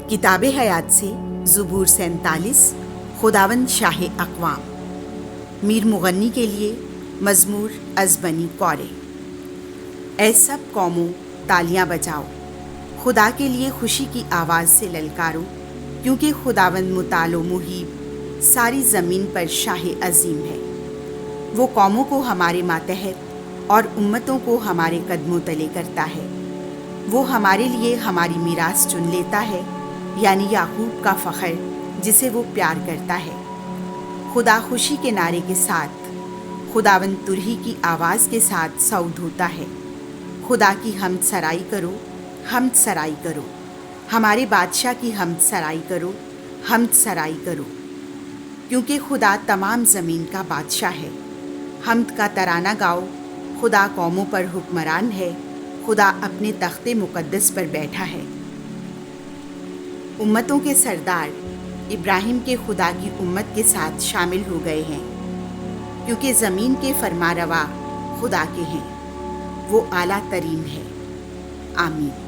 کتاب حیات سے زبور 47 خداوند شاہ اقوام. میر مغنی کے لیے مزمور از بنی کورے. اے سب قوموں تالیاں بجاؤ، خدا کے لیے خوشی کی آواز سے للکارو، کیونکہ خداوند مطال و محیب ساری زمین پر شاہ عظیم ہے. وہ قوموں کو ہمارے ماتحت اور امتوں کو ہمارے قدموں تلے کرتا ہے. وہ ہمارے لیے ہماری میراث چن لیتا ہے، یعنی یعقوب کا فخر جسے وہ پیار کرتا ہے. خدا خوشی کے نعرے کے ساتھ، خداوند ترہی کی آواز کے ساتھ صعود ہوتا ہے. خدا کی حمد سرائی کرو، حمد سرائی کرو، ہمارے بادشاہ کی حمد سرائی کرو، حمد سرائی کرو، کیونکہ خدا تمام زمین کا بادشاہ ہے. حمد کا ترانہ گاؤ، خدا قوموں پر حکمران ہے، خدا اپنے تخت مقدس پر بیٹھا ہے. امتوں کے سردار ابراہیم کے خدا کی امت کے ساتھ شامل ہو گئے ہیں، کیونکہ زمین کے فرما روا خدا کے ہیں. وہ اعلیٰ ترین ہے. آمین.